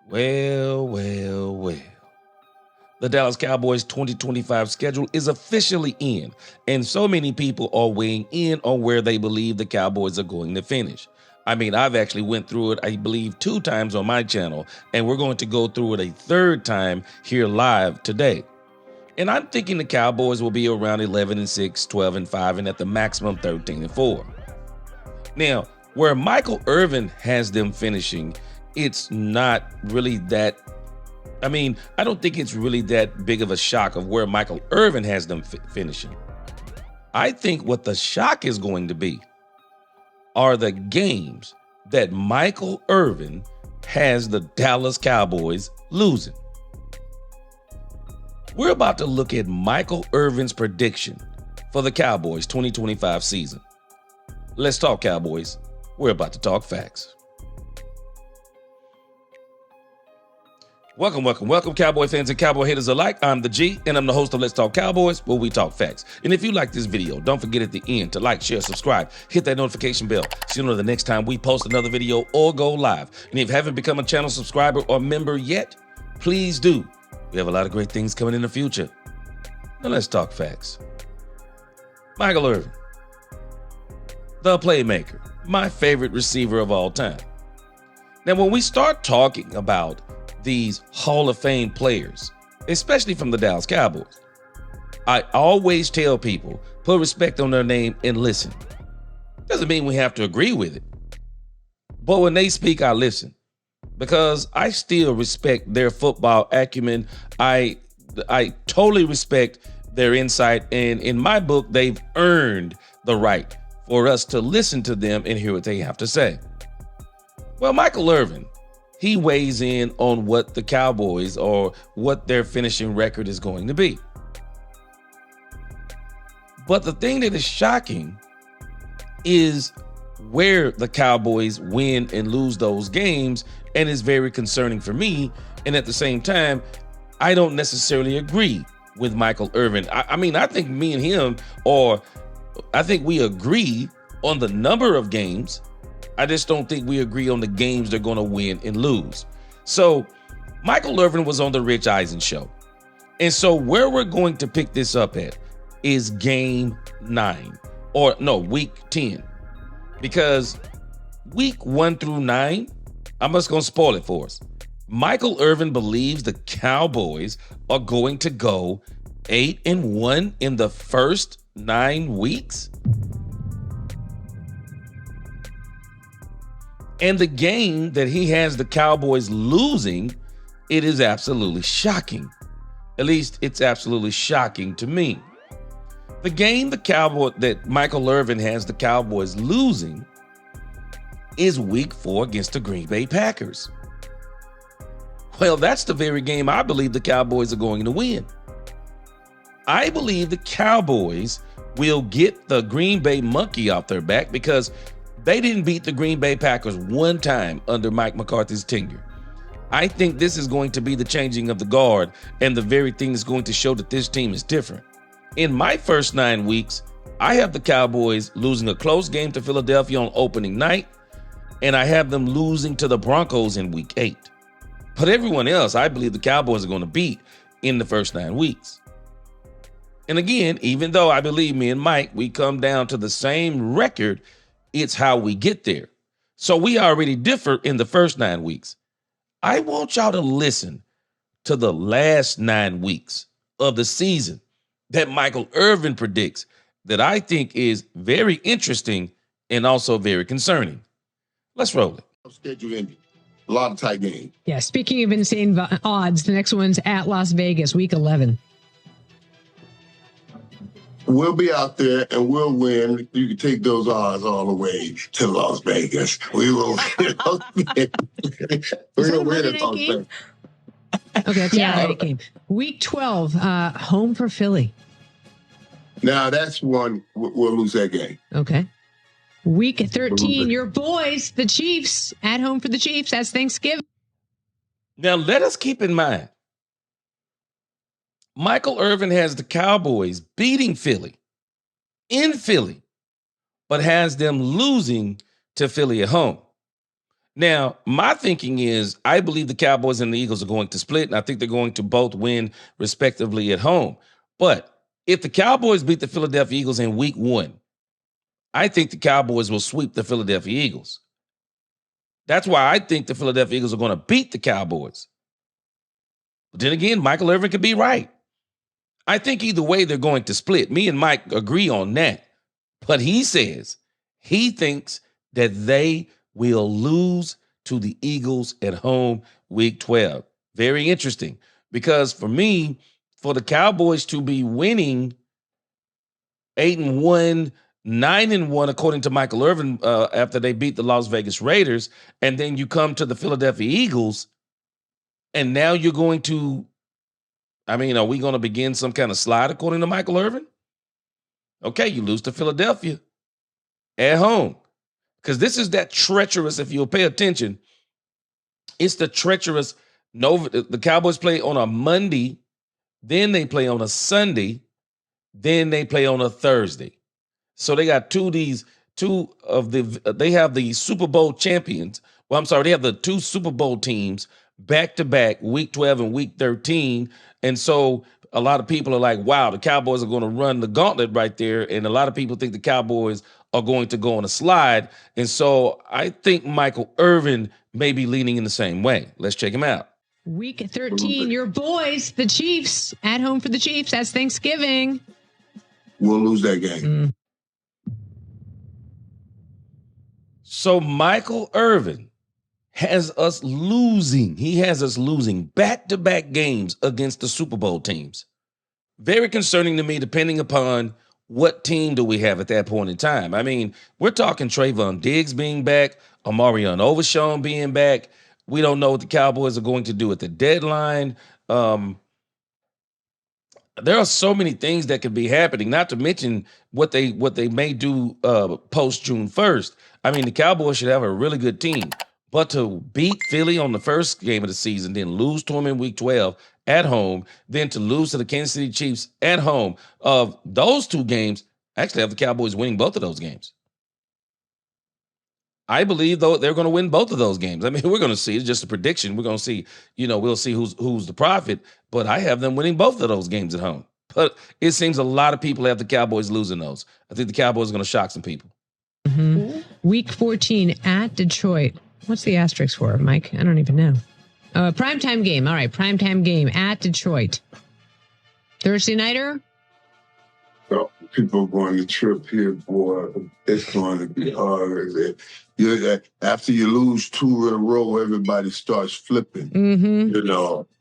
Well, well, well. The Dallas Cowboys 2025 schedule is officially in, and so many people are weighing in on where they believe the Cowboys are going to finish. I mean, I've actually went through it, I believe, 2 times on my channel, and we're going to go through it a 3rd time here live today. And I'm thinking the Cowboys will be around 11-6, 12-5, and at the maximum 13-4. Now, where Michael Irvin has them finishing, it's not really that. I don't think it's really that big of a shock of where Michael Irvin has them finishing. I think what the shock is going to be are the games that Michael Irvin has the Dallas Cowboys losing. We're about to look at Michael Irvin's prediction for the Cowboys 2025 season. Let's talk Cowboys. We're about to talk facts. Welcome, Cowboy fans and Cowboy haters alike. I'm the G, and I'm the host of Let's Talk Cowboys, where we talk facts. And if you like this video, don't forget at the end to like, share, subscribe, hit that notification bell so you know the next time we post another video or go live. And if you haven't become a channel subscriber or member yet, please do. We have a lot of great things coming in the future. Now let's talk facts. Michael Irvin, the playmaker, my favorite receiver of all time. Now, when we start talking about these Hall of Fame players, especially from the Dallas Cowboys, I always tell people, put respect on their name and listen. Doesn't mean we have to agree with it, but when they speak, I listen because I still respect their football acumen. I totally respect their insight, and in my book, they've earned the right for us to listen to them and hear what they have to say. Well, Michael Irvin, he weighs in on what the Cowboys or what their finishing record is going to be. But the thing that is shocking is where the Cowboys win and lose those games, and is very concerning for me. And at the same time, I don't necessarily agree with Michael Irvin. I think me and him, I think we agree on the number of games. I just don't think we agree on the games they're going to win and lose. So Michael Irvin was on the Rich Eisen show. And so where we're going to pick this up at is week 10. Because week 1 through 9, I'm just going to spoil it for us. Michael Irvin believes the Cowboys are going to go 8-1 in the first 9 weeks. And the game that he has the Cowboys losing, it is absolutely shocking. At least it's absolutely shocking to me. The game that Michael Irvin has the Cowboys losing is week 4 against the Green Bay Packers. Well, that's the very game I believe the Cowboys are going to win. I believe the Cowboys will get the Green Bay monkey off their back because they didn't beat the Green Bay Packers one time under Mike McCarthy's tenure. I think this is going to be the changing of the guard and the very thing that's going to show that this team is different. In my first 9 weeks, I have the Cowboys losing a close game to Philadelphia on opening night, and I have them losing to the Broncos in week 8. But everyone else, I believe the Cowboys are going to beat in the first 9 weeks. And again, even though I believe me and Mike, we come down to the same record, it's how we get there. So we already differ in the first 9 weeks. I want y'all to listen to the last 9 weeks of the season that Michael Irvin predicts that I think is very interesting and also very concerning. Let's roll it. Schedule ending. A lot of tight games. Yeah, speaking of insane odds, the next one's at Las Vegas, week 11. We'll be out there and we'll win. You can take those odds all the way to Las Vegas. We will. We're going to win at Las Vegas. Okay, that's a Monday night game. Week 12, home for Philly. Now, that's one we'll lose that game. Okay. Week 13, your boys, the Chiefs, at home for the Chiefs. That's Thanksgiving. Now, let us keep in mind, Michael Irvin has the Cowboys beating Philly in Philly, but has them losing to Philly at home. Now, my thinking is I believe the Cowboys and the Eagles are going to split, and I think they're going to both win respectively at home. But if the Cowboys beat the Philadelphia Eagles in week 1, I think the Cowboys will sweep the Philadelphia Eagles. That's why I think the Philadelphia Eagles are going to beat the Cowboys. But then again, Michael Irvin could be right. I think either way they're going to split. Me and Mike agree on that. But he says he thinks that they will lose to the Eagles at home week 12. Very interesting, because for me, for the Cowboys to be winning 8-1, 9-1, according to Michael Irvin, after they beat the Las Vegas Raiders, and then you come to the Philadelphia Eagles, and now you're going to, are we going to begin some kind of slide according to Michael Irvin? Okay, you lose to Philadelphia at home. Because this is that treacherous, if you'll pay attention, it's the treacherous, the Cowboys play on a Monday, then they play on a Sunday, then they play on a Thursday. So they got they have the Super Bowl champions. Well, I'm sorry, they have the 2 Super Bowl teams back-to-back, week 12 and week 13. And so a lot of people are like, wow, the Cowboys are going to run the gauntlet right there. And a lot of people think the Cowboys are going to go on a slide. And so I think Michael Irvin may be leaning in the same way. Let's check him out. Week 13, your boys, the Chiefs, at home for the Chiefs. That's Thanksgiving. We'll lose that game. So Michael Irvin has us losing. He has us losing back-to-back games against the Super Bowl teams. Very concerning to me, depending upon what team do we have at that point in time. We're talking Trayvon Diggs being back, Omarion Overshown being back. We don't know what the Cowboys are going to do at the deadline. There are so many things that could be happening, not to mention what they may do post June 1st. The Cowboys should have a really good team. But to beat Philly on the first game of the season, then lose to them in week 12 at home, then to lose to the Kansas City Chiefs at home, of those 2 games, I actually have the Cowboys winning both of those games. I believe, though, they're going to win both of those games. We're going to see. It's just a prediction. We're going to see, we'll see who's the prophet. But I have them winning both of those games at home. But it seems a lot of people have the Cowboys losing those. I think the Cowboys are going to shock some people. Mm-hmm. Week 14 at Detroit. What's the asterisk for, Mike? I don't even know. Primetime game. All right, primetime game at Detroit. Thursday nighter? So people going to trip here, boy. It's going to be hard. After you lose 2 in a row, everybody starts flipping. Mm-hmm.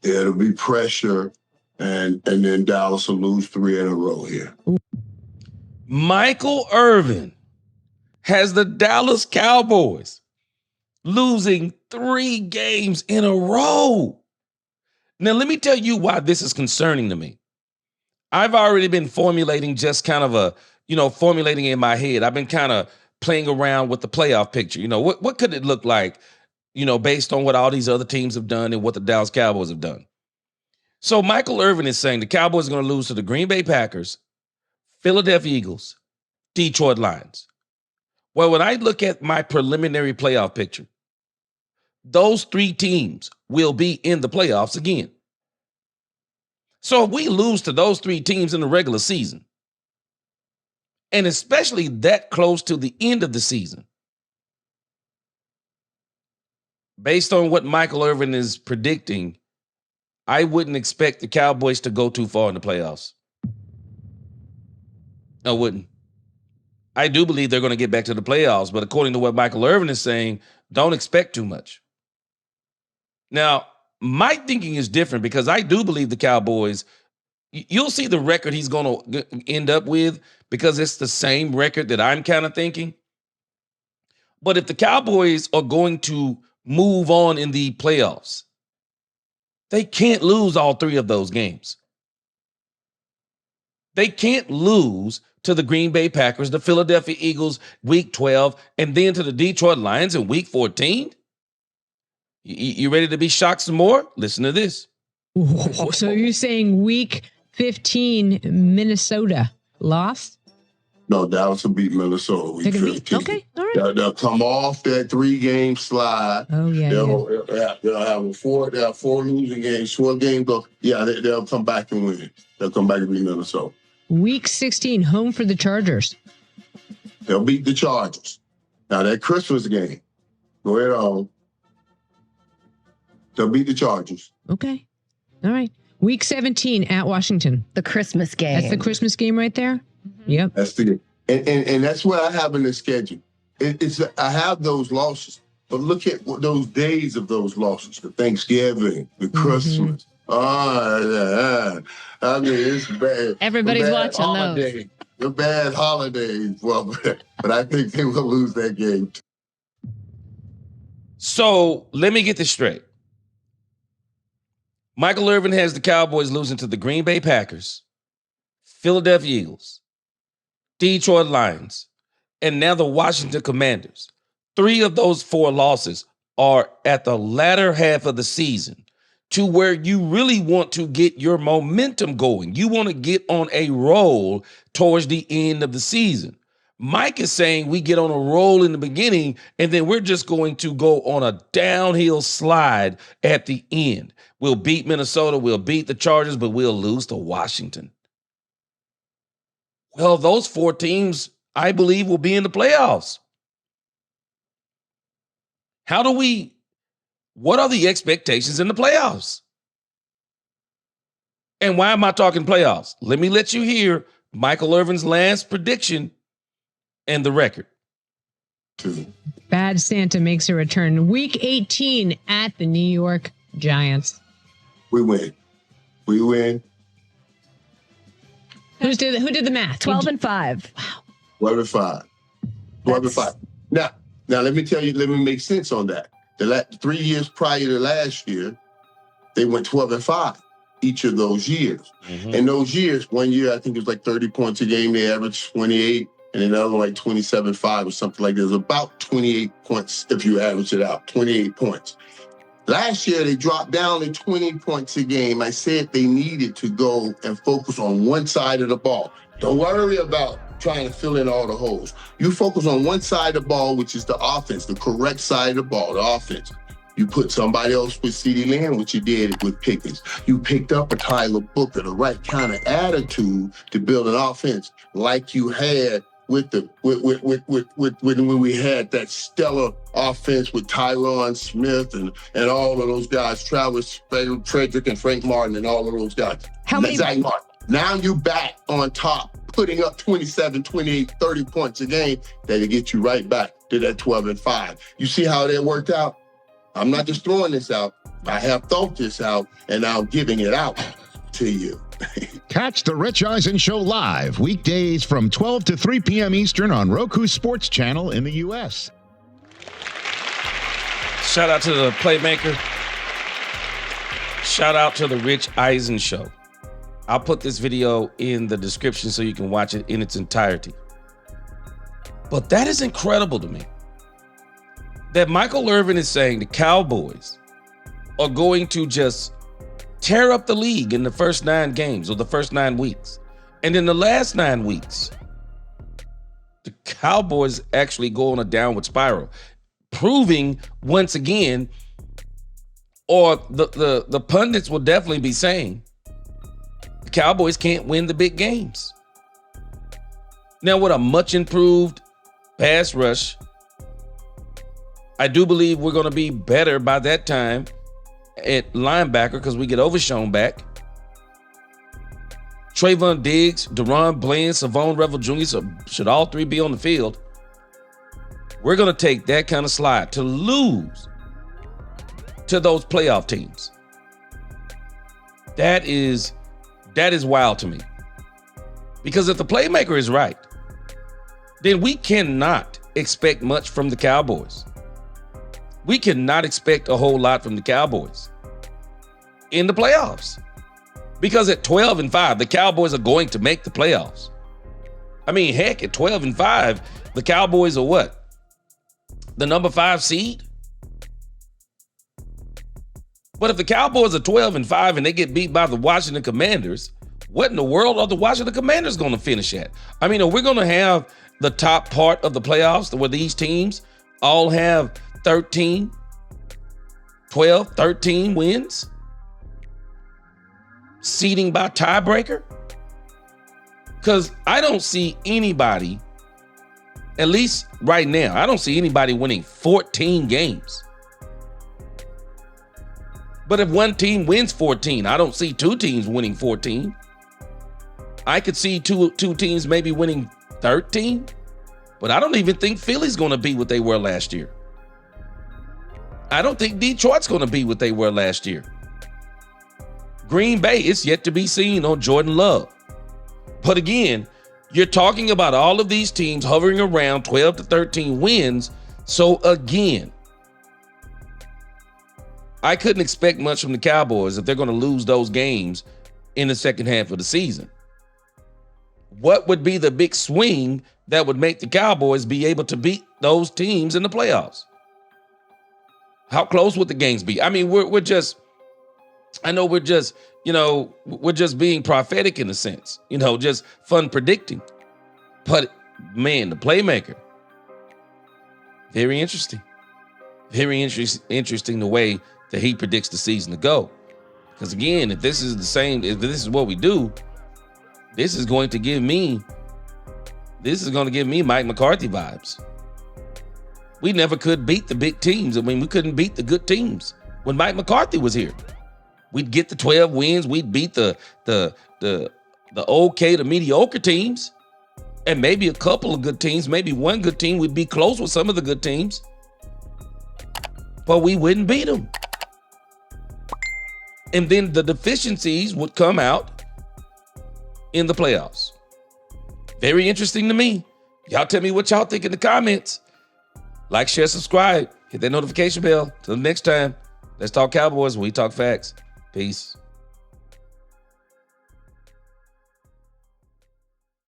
It'll be pressure, and then Dallas will lose 3 in a row here. Michael Irvin has the Dallas Cowboys losing 3 games in a row. Now, let me tell you why this is concerning to me. I've already been formulating just kind of formulating in my head. I've been kind of playing around with the playoff picture. What could it look like, based on what all these other teams have done and what the Dallas Cowboys have done. So Michael Irvin is saying the Cowboys are going to lose to the Green Bay Packers, Philadelphia Eagles, Detroit Lions. Well, when I look at my preliminary playoff picture, those 3 teams will be in the playoffs again. So if we lose to those 3 teams in the regular season, and especially that close to the end of the season, based on what Michael Irvin is predicting, I wouldn't expect the Cowboys to go too far in the playoffs. I wouldn't. I do believe they're going to get back to the playoffs, but according to what Michael Irvin is saying, don't expect too much. Now, my thinking is different, because I do believe the Cowboys, you'll see the record he's going to end up with, because it's the same record that I'm kind of thinking. But if the Cowboys are going to move on in the playoffs, they can't lose all 3 of those games. They can't lose to the Green Bay Packers, the Philadelphia Eagles, week 12, and then to the Detroit Lions in week 14. You ready to be shocked some more? Listen to this. So you're saying week 15, Minnesota lost? No, Dallas will beat Minnesota week 15. Okay, all right. They'll come off that 3-game slide. Oh, yeah, They'll have four losing games, 4 games. They'll come back and win. They'll come back and beat Minnesota. Week 16, home for the Chargers. They'll beat the Chargers. Now, that Christmas game, go ahead on. They'll beat the Chargers. Okay. All right. Week 17 at Washington. The Christmas game. That's the Christmas game right there? Mm-hmm. Yep. That's the game. And that's what I have in the schedule. I have those losses, but look at those days of those losses: the Thanksgiving, the Christmas. I mean, it's bad. Everybody's watching those. The bad holidays. Well, but I think they will lose that game. So let me get this straight. Michael Irvin has the Cowboys losing to the Green Bay Packers, Philadelphia Eagles, Detroit Lions, and now the Washington Commanders. 3 of those 4 losses are at the latter half of the season, to where you really want to get your momentum going. You want to get on a roll towards the end of the season. Mike is saying we get on a roll in the beginning, and then we're just going to go on a downhill slide at the end. We'll beat Minnesota, we'll beat the Chargers, but we'll lose to Washington. Well, those 4 teams, I believe, will be in the playoffs. What are the expectations in the playoffs? And why am I talking playoffs? Let me let you hear Michael Irvin's last prediction and the record. Bad Santa makes a return. Week 18 at the New York Giants. We win. Who did the math? 12-5. Wow. 12-5. 12-5. Now, let me make sense on that. The 3 years prior to last year, they went 12-5 each of those years. Mm-hmm. In those years, one year, I think it was like 30 points a game. They averaged 28, and another like 27-5 or something like that. It was about 28 points if you average it out, 28 points. Last year, they dropped down to 20 points a game. I said they needed to go and focus on one side of the ball. Don't worry about trying to fill in all the holes. You focus on one side of the ball, which is the offense, the correct side of the ball, the offense. You put somebody else with CeeDee Lamb, which you did with Pickens. You picked up a Tyler Booker, the right kind of attitude to build an offense like you had when we had that stellar offense with Tyron Smith and all of those guys, Travis Frederick and Frank Martin and all of those guys. Zach Martin. Now you back on top, putting up 27, 28, 30 points a game. That'll get you right back to that 12-5. You see how that worked out? I'm not just throwing this out. I have thought this out, and I'm giving it out to you. Catch the Rich Eisen Show live weekdays from 12 to 3 p.m. Eastern on Roku Sports Channel in the U.S. Shout out to the Playmaker. Shout out to the Rich Eisen Show. I'll put this video in the description so you can watch it in its entirety. But that is incredible to me. That Michael Irvin is saying the Cowboys are going to just tear up the league in the first 9 games or the first 9 weeks. And in the last 9 weeks, the Cowboys actually go on a downward spiral, proving once again, or the pundits will definitely be saying, the Cowboys can't win the big games. Now, with a much improved pass rush, I do believe we're going to be better by that time at linebacker because we get Overshown back. Trayvon Diggs, Deron Bland, Savon Revel Jr. should all 3 be on the field. We're going to take that kind of slide to lose to those playoff teams. That is wild to me. Because if the playmaker is right, then we cannot expect much from the Cowboys. We cannot expect a whole lot from the Cowboys in the playoffs. Because at 12-5, the Cowboys are going to make the playoffs. I mean, heck, at 12-5, the Cowboys are what? The number 5 seed? But if the Cowboys are 12-5 and they get beat by the Washington Commanders, what in the world are the Washington Commanders going to finish at? I mean, are we going to have the top part of the playoffs where these teams all have 13, 12, 13 wins? Seeding by tiebreaker? Because I don't see anybody, at least right now, I don't see anybody winning 14 games. But if one team wins 14, I don't see two teams winning 14. I could see two teams maybe winning 13, but I don't even think Philly's going to be what they were last year. I don't think Detroit's going to be what they were last year. Green Bay, it's yet to be seen on Jordan Love. But again, you're talking about all of these teams hovering around 12 to 13 wins. So again, I couldn't expect much from the Cowboys if they're going to lose those games in the second half of the season. What would be the big swing that would make the Cowboys be able to beat those teams in the playoffs? How close would the games be? I mean, we're just being prophetic in a sense, just fun predicting. But man, the playmaker, very interesting. Very interesting the way that he predicts the season to go. Because again, if this is what we do, this is going to give me Mike McCarthy vibes. We never could beat the big teams. I mean, we couldn't beat the good teams when Mike McCarthy was here. We'd get the 12 wins. We'd beat the okay to mediocre teams, and maybe a couple of good teams, maybe one good team. We'd be close with some of the good teams, but we wouldn't beat them. And then the deficiencies would come out in the playoffs. Very interesting to me. Y'all tell me what y'all think in the comments. Like, share, subscribe, hit that notification bell. Till next time, let's talk Cowboys when we talk facts. Peace.